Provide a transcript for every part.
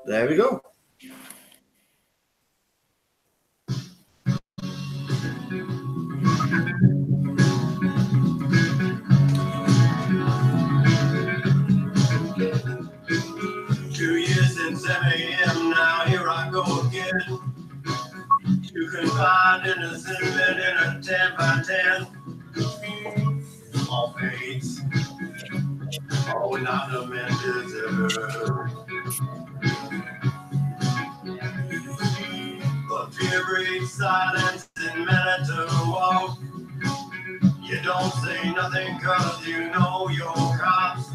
There we go. Since 7 a.m. now here I go again. You can find innocent men in a 10 by 10. All fades, all without the men deserve. But fear breeds silence in men to walk. You don't say nothing cause you know your cops.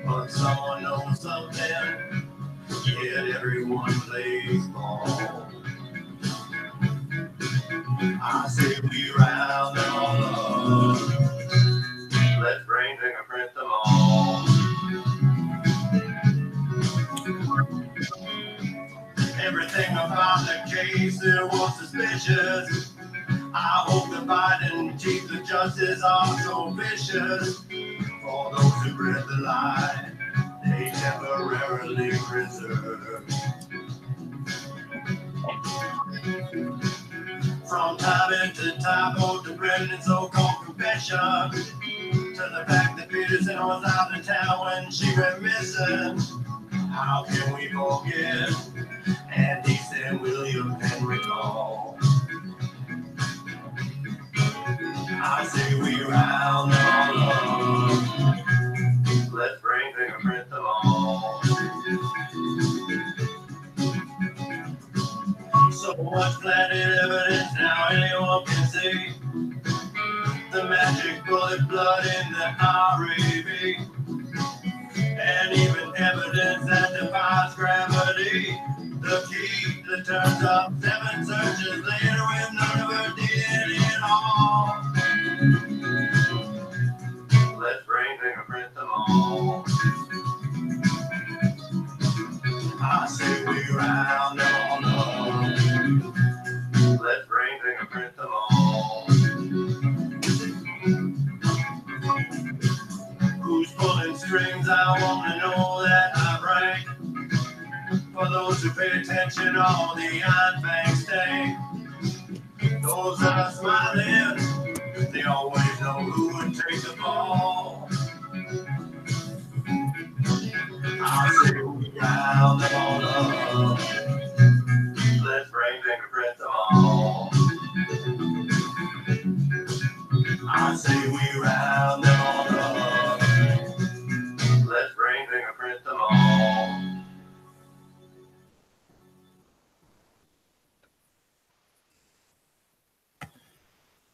But someone knows something. Yet everyone plays ball. I say we round them all up. Let's bring fingerprint them all. Everything about the case it was suspicious. I hope the Biden Chief of Justice are so vicious. For those who read the lie, they temporarily preserve. From time into time, both the Brennan so-called confession to the fact that Peterson was out of town when she went missing. How can we forget Andy and William Henry Call? I say we round them all up. Let's bring fingerprint them all. So much planted evidence now anyone can see. The magic bullet blood in the RAV. And even evidence that defies gravity. The key that turns up 7 searches later with none of her DNA at all. Let's bring fingerprint them all. I say we round them all up. Let's bring fingerprint them all. Who's pulling strings? I want to know that I break. For those who pay attention on the unbanked stay. Those that are smiling, they always know who would take the ball. I say we round them all up. Let's bring fingerprint them all. I say we round them all up. Let's bring fingerprint them all.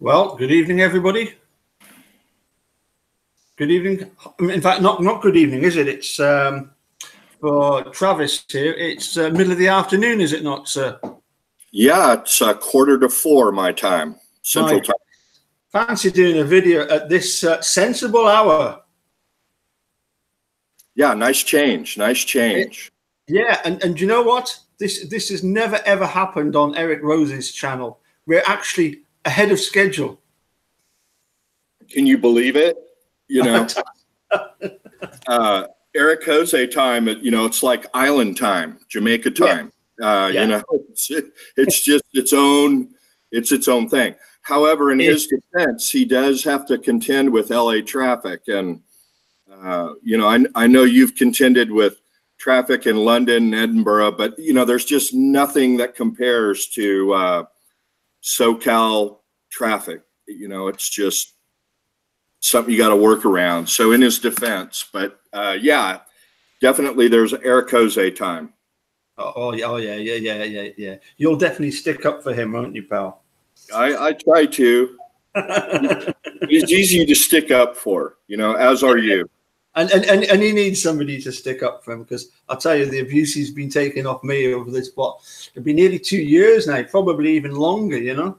Well, good evening, everybody. Good evening. In fact, not good evening, is it? It's for Travis here. It's middle of the afternoon, is it not, sir? Yeah, it's 3:45 my time, Central Time. Fancy doing a video at this sensible hour. Yeah, nice change. Nice change. Yeah, and you know what? This has never ever happened on Eric Rose's channel. We're actually ahead of schedule. Can you believe it? You know, Eric Jose time. You know, it's like island time, Jamaica time. You know, it's just its own thing. However, in his defense, he does have to contend with LA traffic, and you know, I know you've contended with traffic in London, Edinburgh, but you know, there's just nothing that compares to SoCal traffic. You know, it's just something you got to work around. So in his defense, but yeah, definitely there's Eric Jose time. Oh yeah. You'll definitely stick up for him, won't you, pal? I try to. It's easy to stick up for, you know, as are you. And he needs somebody to stick up for him, because I'll tell you, the abuse he's been taking off me over this, it'll be nearly 2 years now, probably even longer, you know.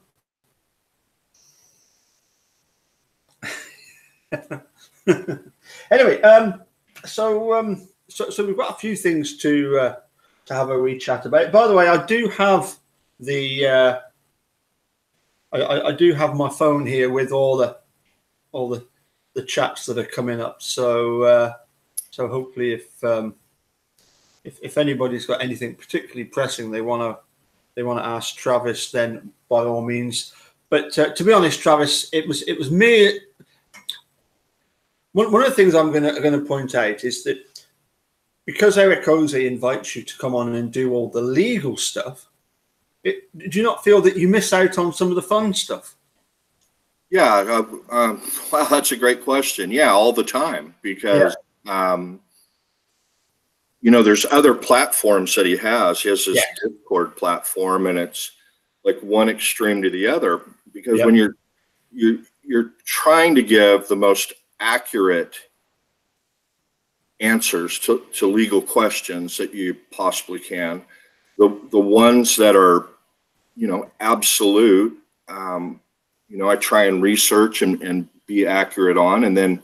Anyway, so we've got a few things to have a wee chat about. By the way, I do have the I do have my phone here with all the chats that are coming up. So hopefully, if if anybody's got anything particularly pressing they want to ask Travis, then by all means. But to be honest, Travis, it was me. One of the things I'm going to point out is that because Eric Ose invites you to come on and do all the legal stuff, do you not feel that you miss out on some of the fun stuff? Yeah, well, that's a great question. Yeah, all the time, because there's other platforms that he has. He has his Discord platform, and it's like one extreme to the other. Because when you're trying to give the most accurate answers to legal questions that you possibly can, the ones that are absolute, I try and research and be accurate on, and then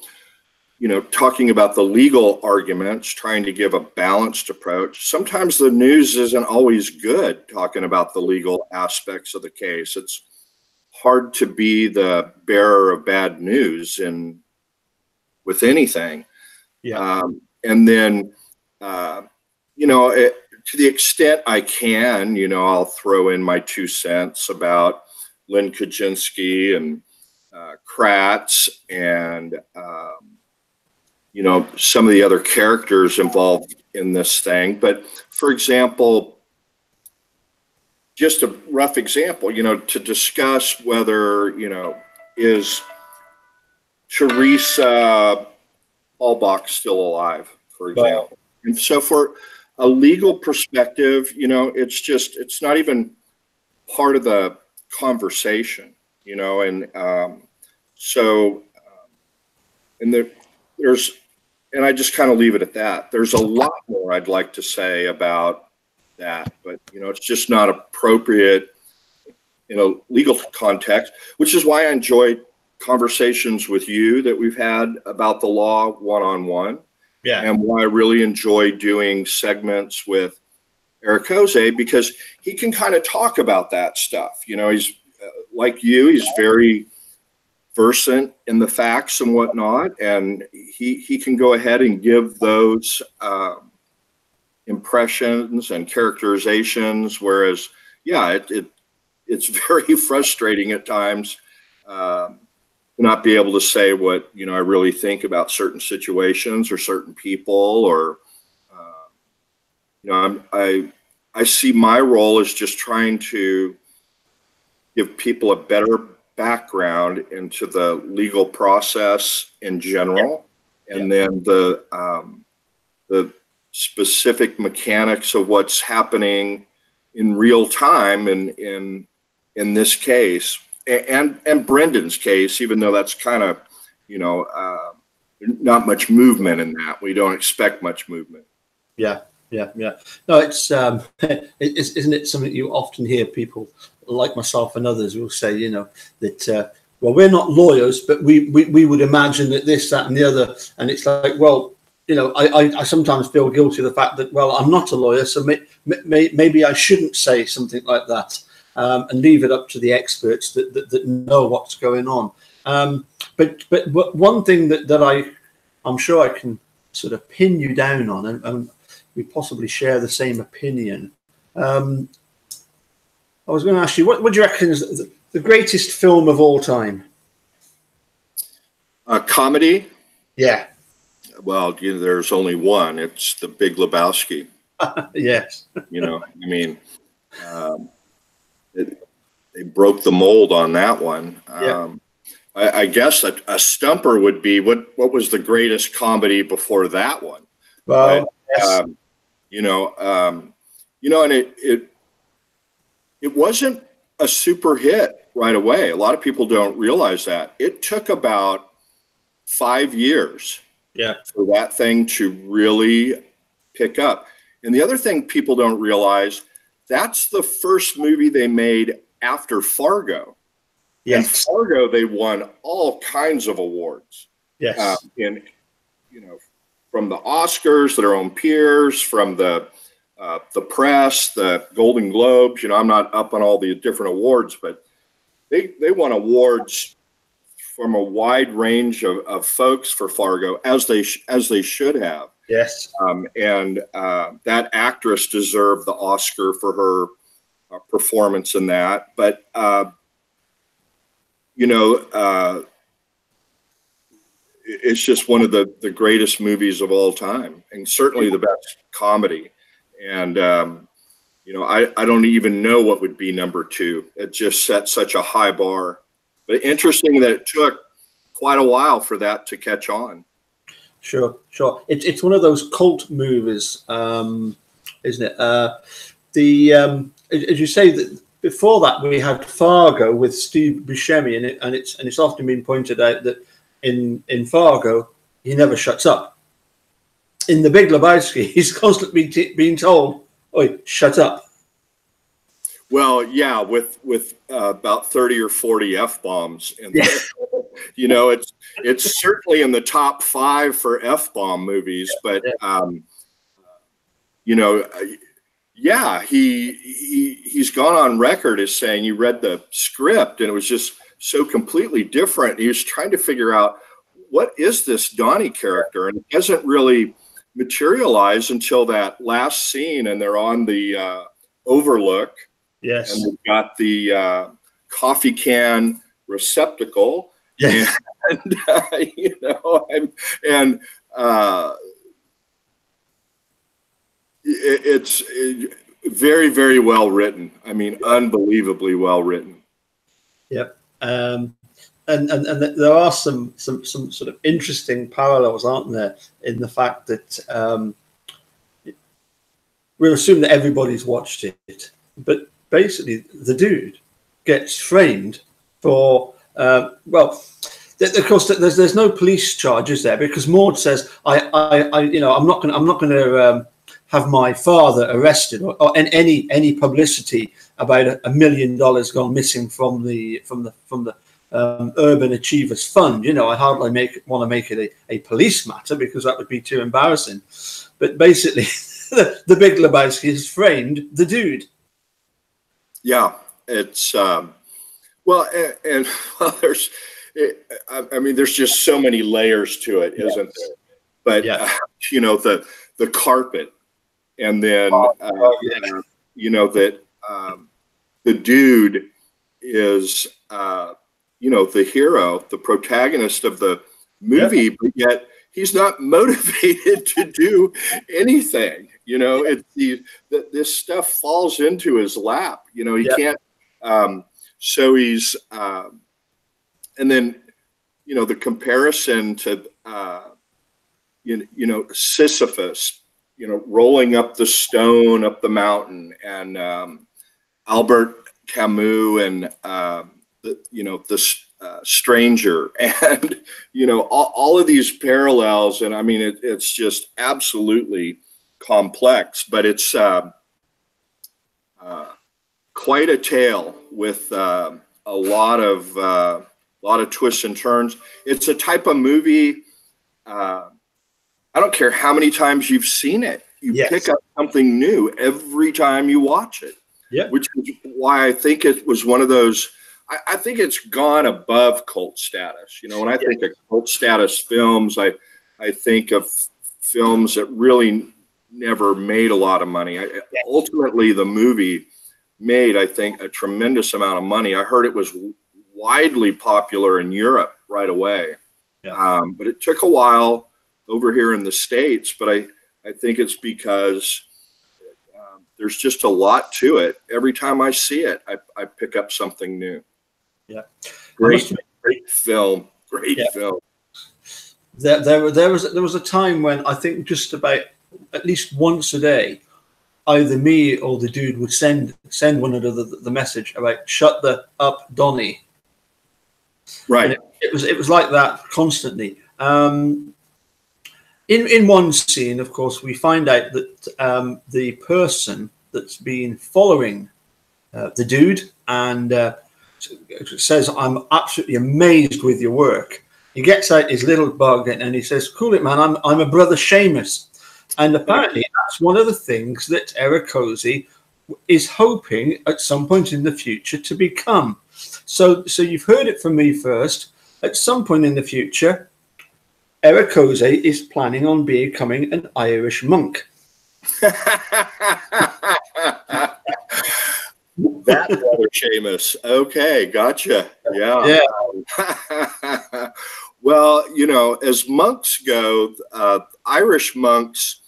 talking about the legal arguments, trying to give a balanced approach. Sometimes the news isn't always good talking about the legal aspects of the case. It's hard to be the bearer of bad news with anything. And then, to the extent I can, I'll throw in my 2 cents about Lynn Kaczynski and Kratz and, some of the other characters involved in this thing. But for example, just a rough example, to discuss whether, is Teresa Halbach still alive, for example. And so for a legal perspective, it's not even part of the conversation, and and I just kind of leave it at that. There's a lot more I'd like to say about that, but it's just not appropriate in a legal context, which is why I enjoyed conversations with you that we've had about the law one-on-one. And why I really enjoy doing segments with Eric Ose, because he can kind of talk about that stuff. He's like you, he's very versant in the facts and whatnot, and he can go ahead and give those impressions and characterizations, whereas it's very frustrating at times to not be able to say what I really think about certain situations or certain people, or I see my role as just trying to give people a better background into the legal process in general, and then the specific mechanics of what's happening in real time in this case, and Brendan's case, even though that's kind of not much movement in that. We don't expect much movement. Yeah. No, it's isn't it something you often hear people like myself and others will say, that well, we're not lawyers, but we would imagine that this, that, and the other, and it's like, well, I sometimes feel guilty of the fact that, well, I'm not a lawyer, so maybe I shouldn't say something like that, and leave it up to the experts that know what's going on. But one thing that I'm sure I can sort of pin you down on, and we possibly share the same opinion. I was going to ask you, what do you reckon is the greatest film of all time? Comedy? Yeah. Well, there's only one. It's The Big Lebowski. Yes. They broke the mold on that one. I guess a stumper would be what was the greatest comedy before that one? Well, yes. And it wasn't a super hit right away. A lot of people don't realize that. It took about 5 years for that thing to really pick up. And the other thing people don't realize, that's the first movie they made after Fargo. Yes. And Fargo, they won all kinds of awards. Yes. From the Oscars, their own peers, from the press, the Golden Globes. I'm not up on all the different awards, but they won awards from a wide range of folks for Fargo, as they should have. Yes. And that actress deserved the Oscar for her performance in that. But, you know, it's just one of the greatest movies of all time, and certainly the best comedy. And, you know, I don't even know what would be number two. It just set such a high bar. But interesting that it took quite a while for that to catch on. Sure, sure. It's one of those cult movies, isn't it? As you say, that before that we had Fargo with Steve Buscemi, and it's often been pointed out that in Fargo he never shuts up. In The Big Lebowski, he's constantly being told, "Oi, shut up." Well, yeah, with about 30 or 40 F-bombs in there. You know, it's certainly in the top 5 for F-bomb movies, but you know, yeah, he's gone on record as saying, you read the script and it was just so completely different. He was trying to figure out, what is this Donnie character? And it doesn't really materialize until that last scene, and they're on the Overlook. Yes. And they've got the coffee can receptacle. Yes. And you know, it's very, very well written. I mean, unbelievably well written. Yep. And there are some sort of interesting parallels, aren't there, in the fact that we'll assume that everybody's watched it, but basically the dude gets framed for well, of course there's no police charges there, because Maud says, I you know, I'm not going to have my father arrested, or any publicity about $1 million gone missing from the Urban Achievers Fund. You know, I hardly want to make it a police matter, because that would be too embarrassing. But basically, the Big Lebowski has framed the dude. Yeah, it's well, and well, I mean, there's just so many layers to it, isn't there? But you know, the carpet, and then you know that the dude is you know, the hero, the protagonist of the movie, but yet he's not motivated to do anything. You know, it's this stuff falls into his lap. You know, he can't. So he's, and then, you know, the comparison to, you know, Sisyphus, you know, rolling up the stone up the mountain, and Albert Camus, and you know, the Stranger, and you know, all of these parallels. And I mean, it's just absolutely complex, but it's quite a tale with a lot of twists and turns. It's a type of movie. I don't care how many times you've seen it, you pick up something new every time you watch it. Yeah, which is why I think it was one of those. I think it's gone above cult status. You know, when I think of cult status films, I think of films that really never made a lot of money. Ultimately, the movie made, I think, a tremendous amount of money. I heard it was widely popular in Europe right away. Yeah. But it took a while over here in the States. But I think it's because there's just a lot to it. Every time I see it, I pick up something new. Yeah, great film. Great film. There was a time when I think just about at least once a day, either me or the dude would send one another the message about "shut the up, Donnie." Right. And it was like that constantly. In one scene, of course, we find out that the person that's been following the dude and says, "I'm absolutely amazed with your work." He gets out his little bug and he says, "Cool it, man. I'm a brother Seamus." And apparently that's one of the things that Eric Cozy is hoping at some point in the future to become. So you've heard it from me first. At some point in the future, Erekose is planning on becoming an Irish monk. That brother Seamus. Okay, gotcha. Yeah. Well, you know, as monks go, Irish monks,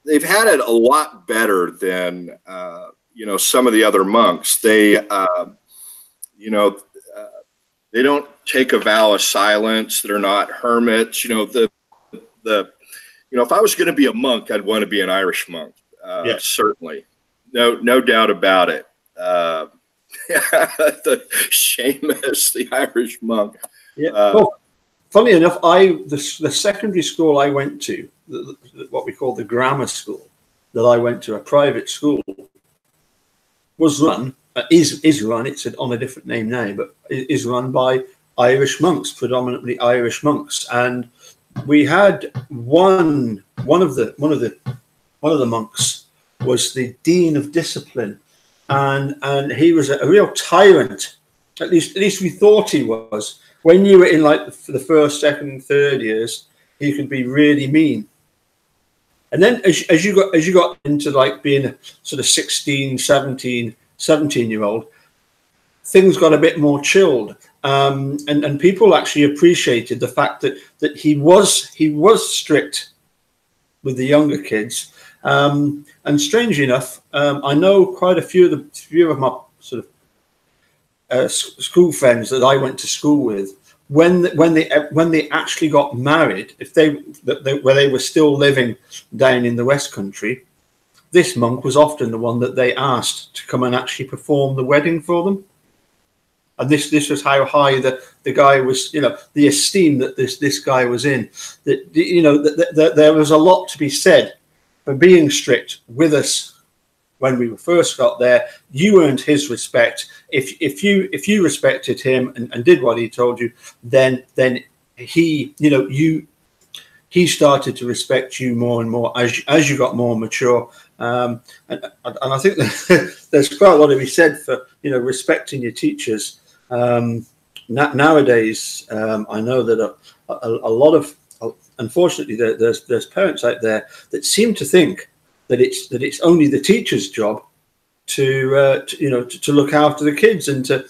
they've had it a lot better than, you know, some of the other monks. They, you know, they don't take a vow of silence. They're not hermits. You know, you know, if I was going to be a monk, I'd want to be an Irish monk. Yes. Certainly. No doubt about it. The Seamus, the Irish monk. Yeah. Well, funny enough, the secondary school I went to, what we call the grammar school, that I went to, a private school, was run, is run. It's on a different name now, but is run by Irish monks, predominantly Irish monks. And we had one of the monks was the dean of discipline, and he was a real tyrant. At least we thought he was. When you were in like the first, second, and third years, he could be really mean. And then as you got into like being a sort of 16, 17-year-old, things got a bit more chilled. And people actually appreciated the fact that he was strict with the younger kids. And strangely enough, I know quite a few of my sort of school friends that I went to school with, when they actually got married, where they were still living down in the West Country, this monk was often the one that they asked to come and actually perform the wedding for them. And this was how high the guy was, you know, the esteem that this guy was in. That, you know, that there was a lot to be said for being strict with us when we first got there. You earned his respect. If you respected him and did what he told you, then he, you know, he started to respect you more and more as you got more mature. And I think that there's quite a lot to be said for, you know, respecting your teachers. Nowadays, I know that a lot of, unfortunately, there's parents out there that seem to think that it's only the teacher's job to look after the kids and to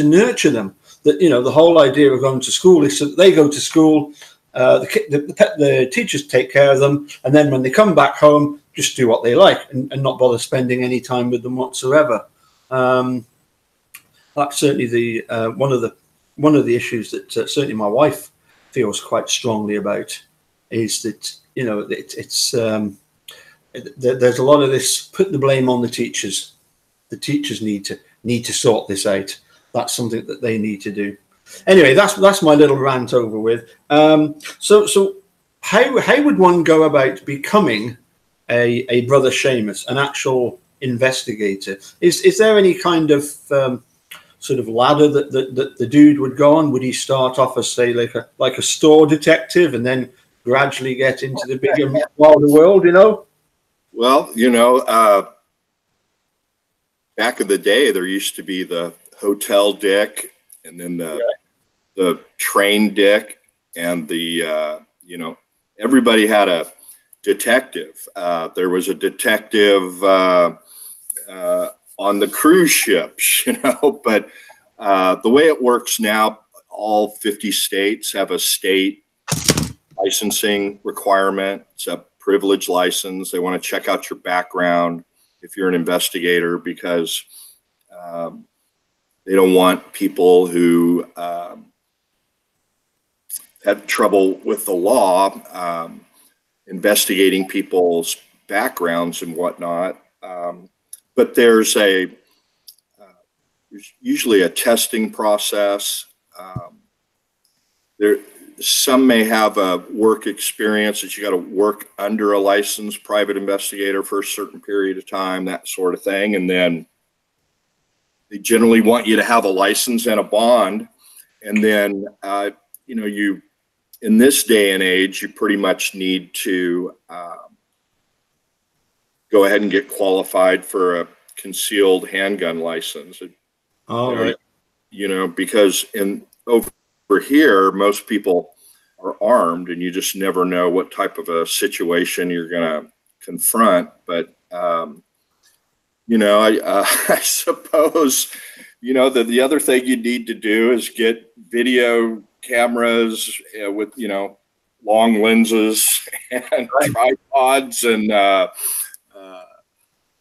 nurture them. That, you know, the whole idea of going to school is so that they go to school, the teachers take care of them, and then when they come back home, just do what they like and not bother spending any time with them whatsoever. That's certainly one of the issues that certainly my wife feels quite strongly about, is that, you know, there's a lot of this, put the blame on the teachers. The teachers need to sort this out. That's something that they need to do. Anyway, that's my little rant over with. So how would one go about becoming a Brother Seamus, an actual investigator? Is there any kind of sort of ladder that the dude would go on? Would he start off as, say, like a store detective and then gradually get into the bigger, wilder world, you know? Well, you know, back in the day, there used to be the hotel dick, and then the train dick, and the, you know, everybody had a detective. There was a detective on the cruise ships, you know, but the way it works now, all 50 states have a state licensing requirement. It's a privilege license. They want to check out your background if you're an investigator, because they don't want people who have trouble with the law investigating people's backgrounds and whatnot. But there's usually a testing process. Some may have a work experience that you got to work under a licensed private investigator for a certain period of time, that sort of thing. And then they generally want you to have a license and a bond. And then, you know, in this day and age, you pretty much need to go ahead and get qualified for a concealed handgun license. All right. You know, because over here, most people are armed, and you just never know what type of a situation you're going to confront. But you know, I suppose, you know, the other thing you need to do is get video cameras with, you know, long lenses and tripods and,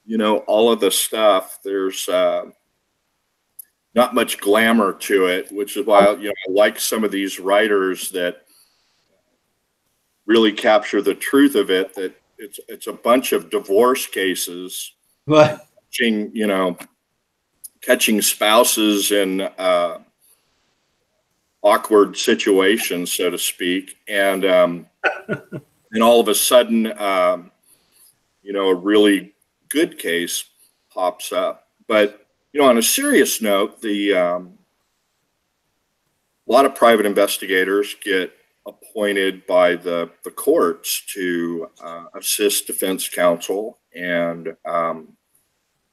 you know, all of the stuff. There's not much glamour to it, which is why, you know, I like some of these writers that really capture the truth of it, that it's a bunch of divorce cases. Right. You know, catching spouses in awkward situations, so to speak, and all of a sudden, you know, a really good case pops up. But you know, on a serious note, a lot of private investigators get appointed by the courts to assist defense counsel, and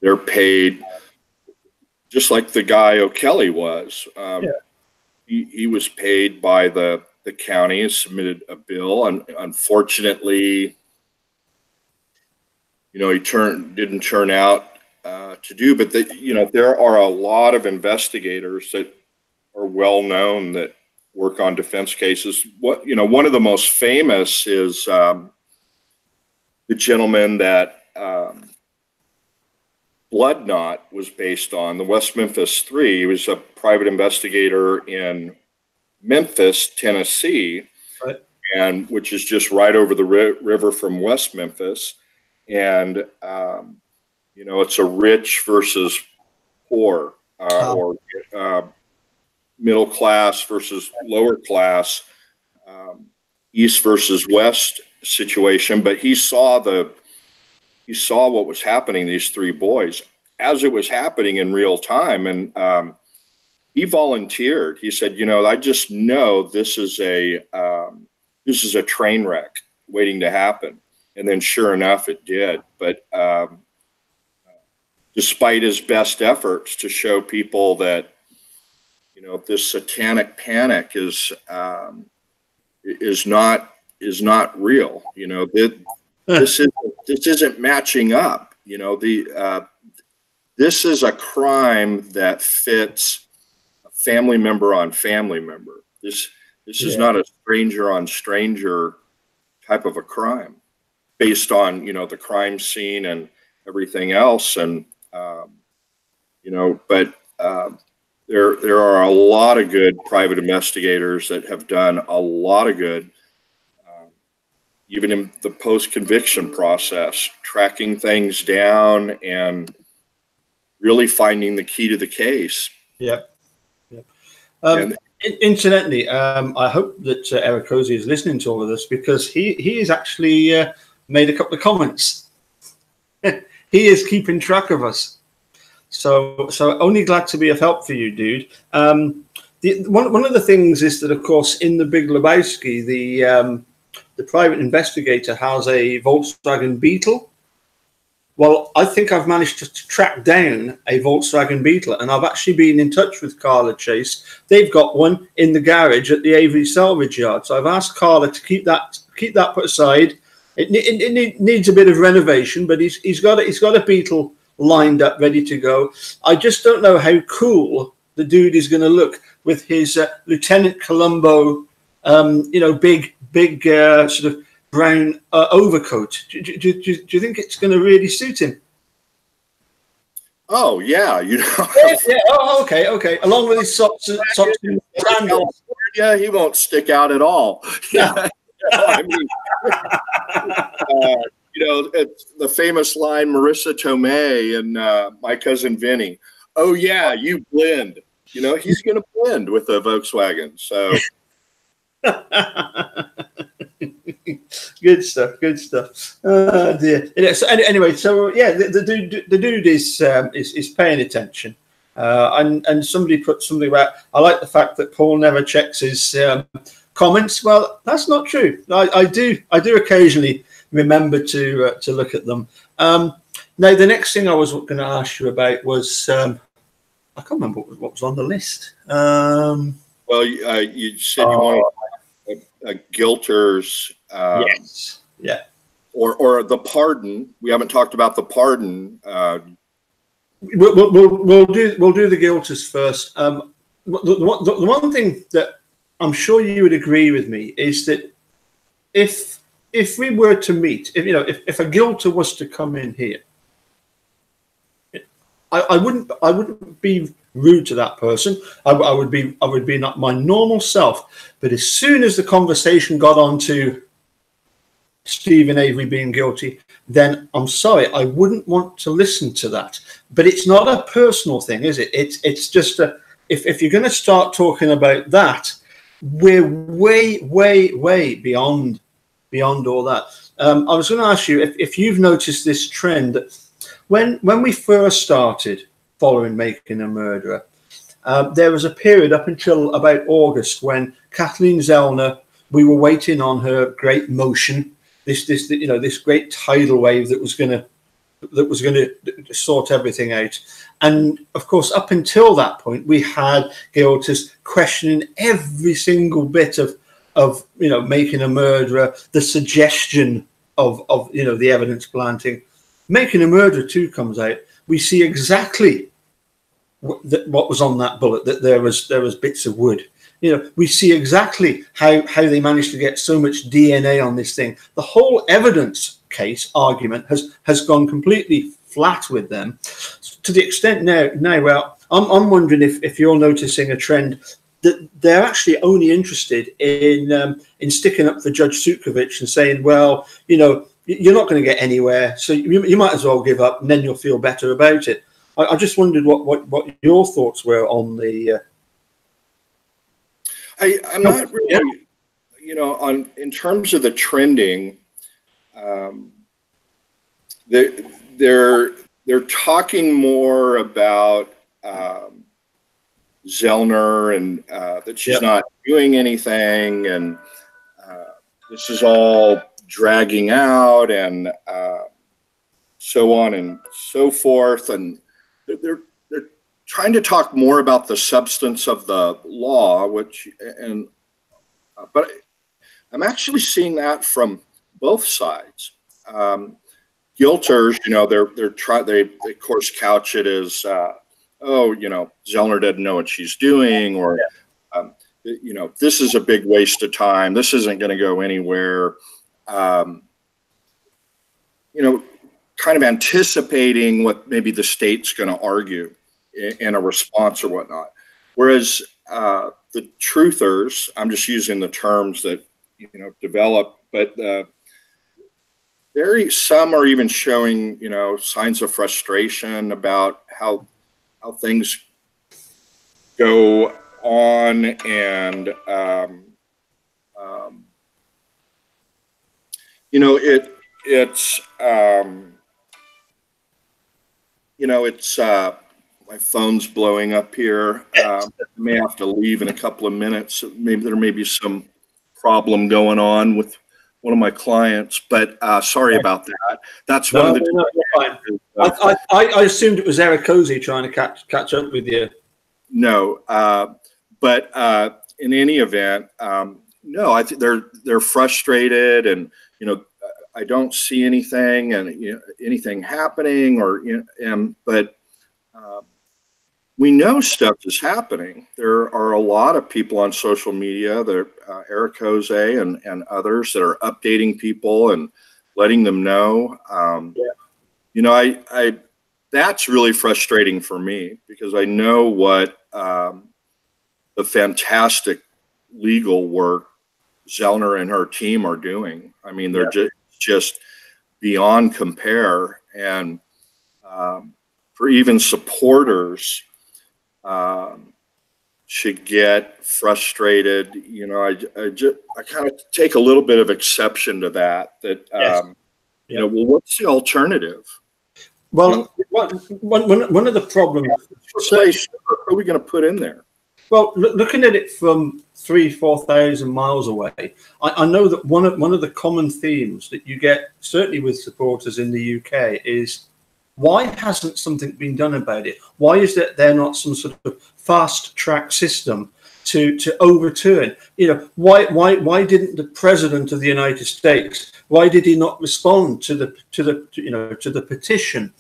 they're paid just like the guy O'Kelly was. He was paid by the county and submitted a bill, and unfortunately, you know, he didn't turn out to do. But you know, there are a lot of investigators that are well known that work on defense cases. You know, one of the most famous is the gentleman that Blood Knot was based on, the West Memphis Three. He was a private investigator in Memphis, Tennessee, right, and which is just right over the river from West Memphis. And you know, it's a rich versus poor, or middle class versus lower class, east versus west situation. But he saw what was happening to these three boys as it was happening in real time. And he volunteered. He said, you know, I just know this is a train wreck waiting to happen. And then sure enough, it did. But despite his best efforts to show people that, you know, this satanic panic is not real. You know, this isn't matching up. You know, this is a crime that fits a family member on family member. This is not a stranger on stranger type of a crime, based on, you know, the crime scene and everything else. And you know, but there are a lot of good private investigators that have done a lot of good, even in the post-conviction process, tracking things down and really finding the key to the case. Yep. Incidentally, I hope that Eric Cozy is listening to all of this, because he has actually made a couple of comments. He is keeping track of us. So only glad to be of help for you, dude. One of the things is that, of course, in the Big Lebowski, the private investigator has a Volkswagen Beetle. Well, I think I've managed to track down a Volkswagen Beetle, and I've actually been in touch with Carla Chase. They've got one in the garage at the Avery Salvage Yard. So I've asked Carla to keep that put aside. It needs a bit of renovation, but he's got a Beetle lined up, ready to go. I just don't know how cool the dude is going to look with his Lieutenant Columbo, you know, big sort of brown overcoat. Do you think it's going to really suit him? Oh yeah, you know. Yeah. Oh, okay. Along with his socks and sandals. Yeah, he won't stick out at all. Yeah. I mean, you know, it's the famous line, Marissa Tomei and My Cousin Vinny. Oh yeah, you blend. You know, he's going to blend with the Volkswagen. So. Good stuff. Dear. So anyway, so yeah, the dude is paying attention, and somebody put something about, I like the fact that Paul never checks his comments. Well, that's not true. I do occasionally remember to look at them. Now, the next thing I was going to ask you about was I can't remember what was on the list. Well, you said you wanted Gilter's yes, yeah, or the pardon. We haven't talked about the pardon. We'll do the Gilters first. The one thing that I'm sure you would agree with me is that if we were to meet, if a Gilter was to come in here, I wouldn't be rude to that person. I would be not my normal self. But as soon as the conversation got on to Steven Avery being guilty, then I'm sorry, I wouldn't want to listen to that. But it's not a personal thing, is it? It's just if you're going to start talking about that, we're way beyond all that. I was going to ask you if you've noticed this trend. When we first started following Making a Murderer, there was a period up until about August when Kathleen Zellner, we were waiting on her great motion, this great tidal wave that was going to sort everything out. And of course, up until that point, we had Gilters questioning every single bit of Making a Murderer, the suggestion of the evidence planting. Making a Murderer 2 comes out. We see exactly what was on that bullet. That there was bits of wood. We see exactly how they managed to get so much DNA on this thing. The whole evidence case argument has gone completely flat with them, to the extent now. Well, I'm wondering if you're noticing a trend that they're actually only interested in sticking up for Judge Sukovich and saying, well, you're not going to get anywhere, so you might as well give up, and then you'll feel better about it. I just wondered what your thoughts were on the. I'm not really, in terms of the trending. They're talking more about Zellner and that she's not doing anything, and this is all dragging out, and so on and so forth, and they're trying to talk more about the substance of the law, but I'm actually seeing that from both sides. Gilters, they of course couch it as, Zellner doesn't know what she's doing, or this is a big waste of time. This isn't going to go anywhere. Kind of anticipating what maybe the state's going to argue in a response or whatnot. Whereas the truthers, I'm just using the terms that develop, but some are even showing signs of frustration about how things go on, and it's my phone's blowing up here. I may have to leave in a couple of minutes. Maybe there may be some problem going on with one of my clients, but sorry about that. That's one of the. I assumed it was Eric Cozy trying to catch up with you. No, but in any event, no, I think they're frustrated, and I don't see anything, and anything happening, but we know stuff is happening. There are a lot of people on social media, Eric Jose and others, that are updating people and letting them know. That's really frustrating for me, because I know what the fantastic legal work Zellner and her team are doing. I mean, they're just beyond compare, and for even supporters should get frustrated. I kind of take a little bit of exception to that. Well, what's the alternative? Well, one of the problems. What are we going to put in there? Well, looking at it from 3,000-4,000 miles away, I know that one of the common themes that you get, certainly with supporters in the UK, is why hasn't something been done about it? Why is there not some sort of fast track system to overturn. Why didn't the president of the United States? Why did he not respond to the petition?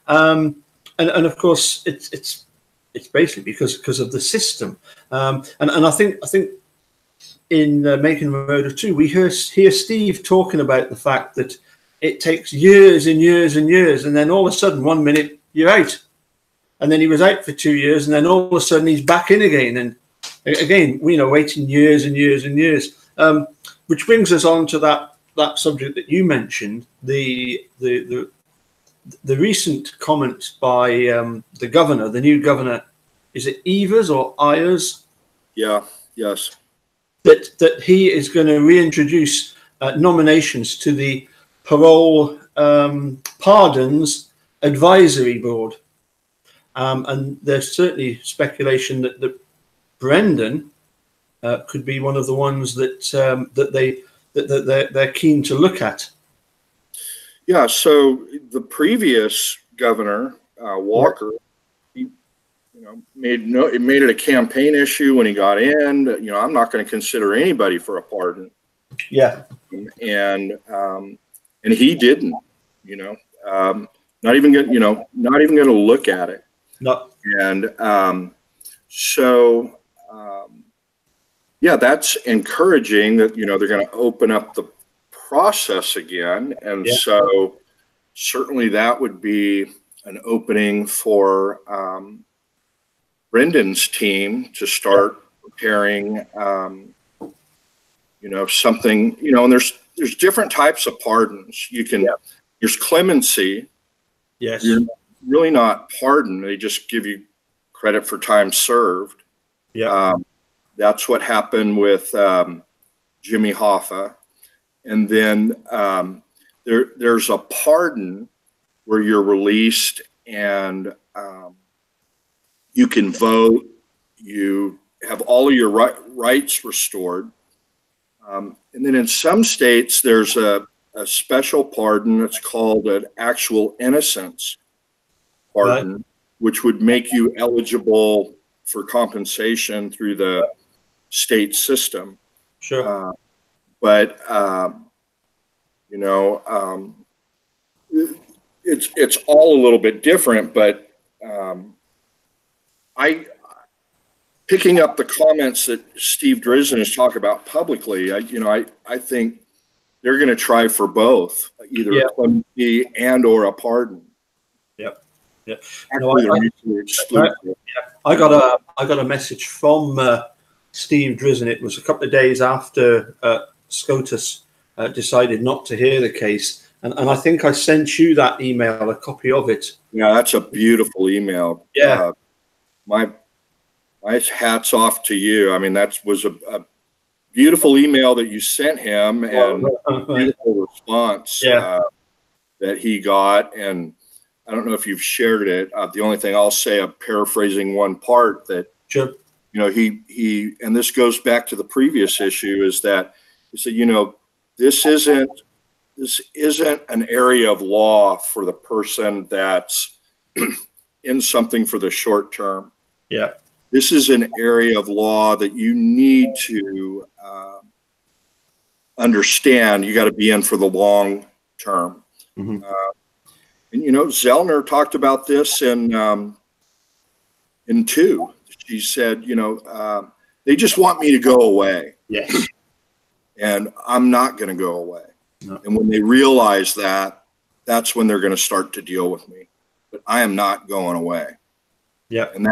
And of course, it's basically because of the system. And I think in Making a Murderer 2, we hear Steve talking about the fact that it takes years and years and years, and then all of a sudden, 1 minute you're out, and then he was out for 2 years, and then all of a sudden he's back in again, and again, waiting years and years and years. Which brings us on to that subject that you mentioned, the recent comment by the governor, the new governor. Is it Evers or Ayers? Yeah. Yes. That he is going to reintroduce nominations to the Parole Pardons Advisory Board, and there's certainly speculation that Brendan could be one of the ones that they're keen to look at. Yeah. So the previous governor, Walker, made it a campaign issue when he got in. I'm not going to consider anybody for a pardon. Yeah. And he didn't. Not even going to look at it. No. And yeah, that's encouraging that they're going to open up the process again, and so certainly that would be an opening for Brendan's team to start preparing, something, and there's different types of pardons. There's clemency. Yes. You're really not pardoned. They just give you credit for time served. Yeah. That's what happened with Jimmy Hoffa. And then there's a pardon where you're released and you can vote, you have all of your rights restored. And then in some states, there's a special pardon that's called an actual innocence pardon, right, which would make you eligible for compensation through the state system. Sure. But it's all a little bit different, but picking up the comments that Steve Drizin has talked about publicly, I think they're going to try for both, either a clemency and or a pardon. Yep. Yep. I got a message from Steve Drizin. It was a couple of days after SCOTUS decided not to hear the case. And I think I sent you that email, a copy of it. Yeah, that's a beautiful email. Yeah. My hat's off to you. I mean, that was a beautiful email that you sent him, and a beautiful response that he got. And I don't know if you've shared it. The only thing I'll say, I'm paraphrasing one part, that sure, he and this goes back to the previous issue, is that he said, this isn't an area of law for the person that's in something for the short term. Yeah. This is an area of law that you need to understand. You got to be in for the long term. Mm-hmm. And Zellner talked about this in 2. She said, they just want me to go away. Yes. And I'm not going to go away. No. And when they realize that, that's when they're going to start to deal with me. But I am not going away. Yeah. And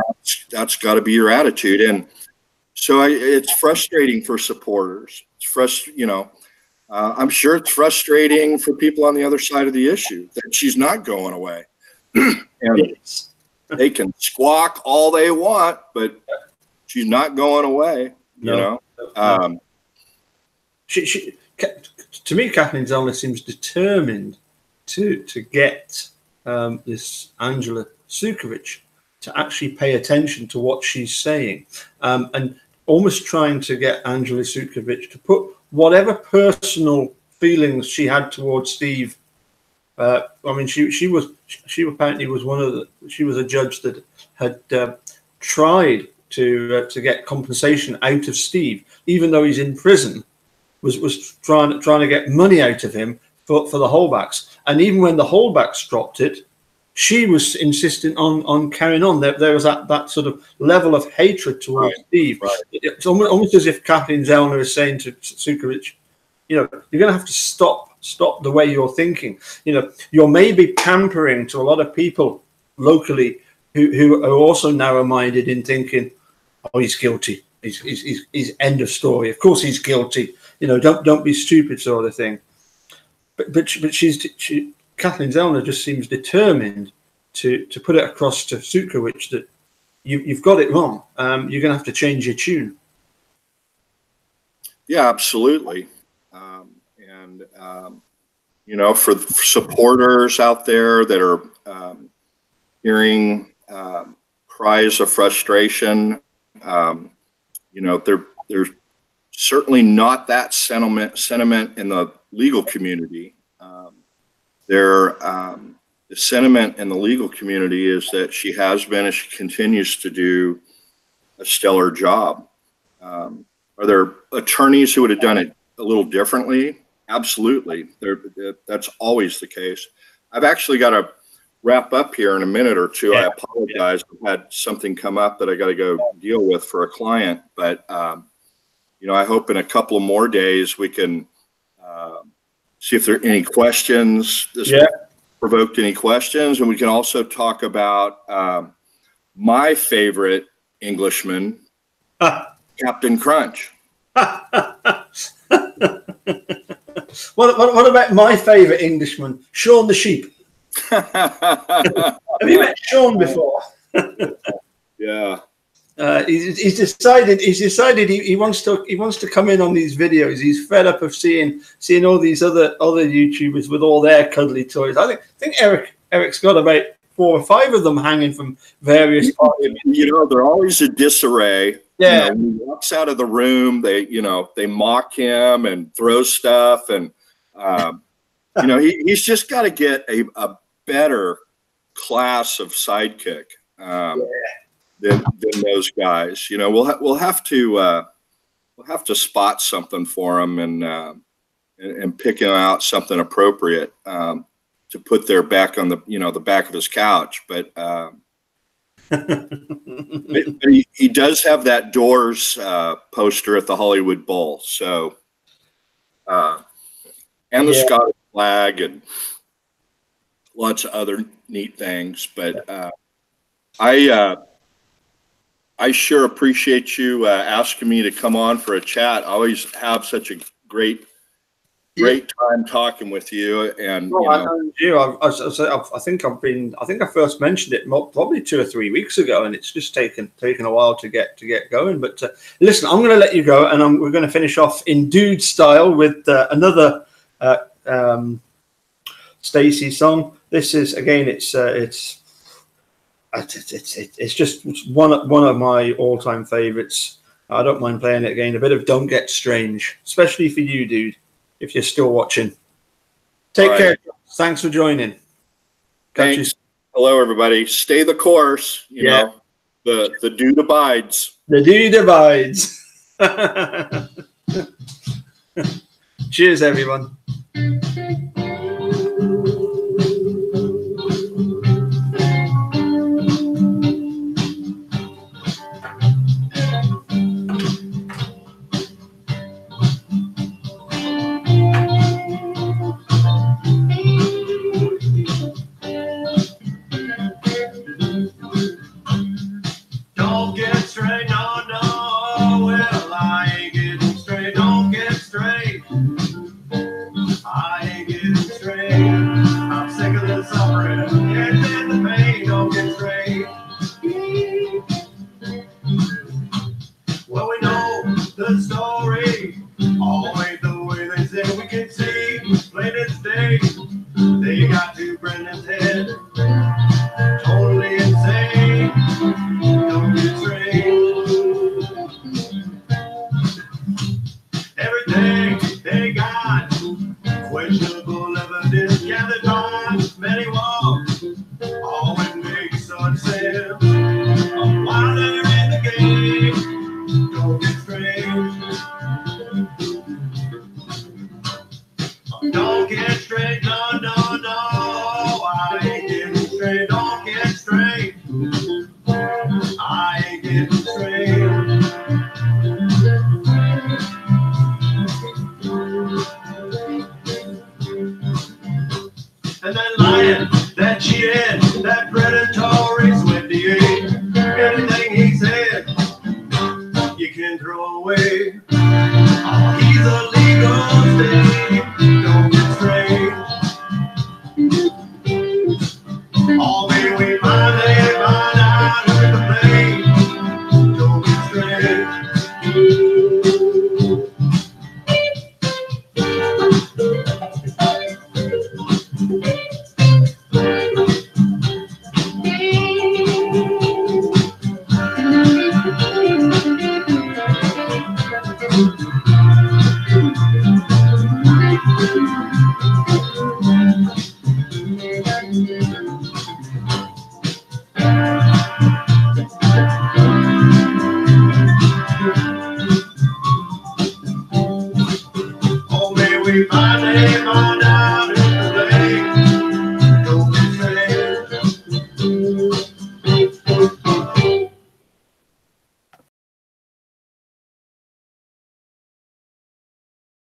that's got to be your attitude. And so it's frustrating for supporters. It's I'm sure it's frustrating for people on the other side of the issue that she's not going away. And they can squawk all they want, but she's not going away. No. She to me, Kathleen Zellner seems determined to get this Angela Sukovich to actually pay attention to what she's saying, and almost trying to get Angela Sukovich to put whatever personal feelings she had towards Steve. I mean, she apparently was she was a judge that had tried to get compensation out of Steve, even though he's in prison, was trying to get money out of him for the holdbacks. And even when the holdbacks dropped it, she was insistent on carrying on. There was that sort of level of hatred towards Steve. Right. It's almost as if Kathleen Zellner is saying to Sukovich, you know, you're going to have to stop the way you're thinking. You know, you're maybe pampering to a lot of people locally who are also narrow-minded in thinking, oh, he's guilty. He's end of story. Of course he's guilty. You know, don't be stupid, sort of thing. But Kathleen Zellner just seems determined to put it across to Sukovich that you've got it wrong. You're going to have to change your tune. Yeah, absolutely. You know, for supporters out there that are hearing cries of frustration, you know, there's certainly not that sentiment in the legal community. The sentiment in the legal community is that she has been and she continues to do a stellar job. Are there attorneys who would have done it a little differently? Absolutely. That's always the case. I've actually got to wrap up here in a minute or two. Yeah. I apologize. I've had something come up that I got to go deal with for a client, but you know, I hope in a couple of more days we can see if there are any questions. This provoked any questions, and we can also talk about my favorite Englishman, Captain Crunch. What about my favorite Englishman, Shaun the Sheep? Have you met Shaun before? Yeah. He's decided he wants to come in on these videos. He's fed up of seeing all these other YouTubers with all their cuddly toys. I think Eric's got about 4 or 5 of them hanging from various parts. You know, they're always a disarray. Yeah. You know, when he walks out of the room, they mock him and throw stuff, and you know, he's just got to get a better class of sidekick. Than those guys. You know, we'll have to spot something for him and pick him out something appropriate to put there back on the back of his couch. But he does have that Doors poster at the Hollywood Bowl. So and the Scottish flag and lots of other neat things. But I sure appreciate you asking me to come on for a chat. I always have such a great time talking with you. And I think I first mentioned it probably 2 or 3 weeks ago, and it's just taken a while to get going. But listen, I'm going to let you go, and we're going to finish off in dude style with another Stacey song. This is again, it's just one of my all-time favorites. I don't mind playing it again. A bit of Don't Get Strange, especially for you, dude, if you're still watching. Take care. Thanks for joining. Thanks. Hello, everybody. Stay the course. You know, the dude abides. The dude abides. Cheers, everyone. While they're in the game. and that lion, that cheated, that predatory Swifty. Anything he said, you can throw away. Oh, he's a legal state, don't get straight. Oh, may we finally find out who's to blame, don't get straight. Oh, may we finally find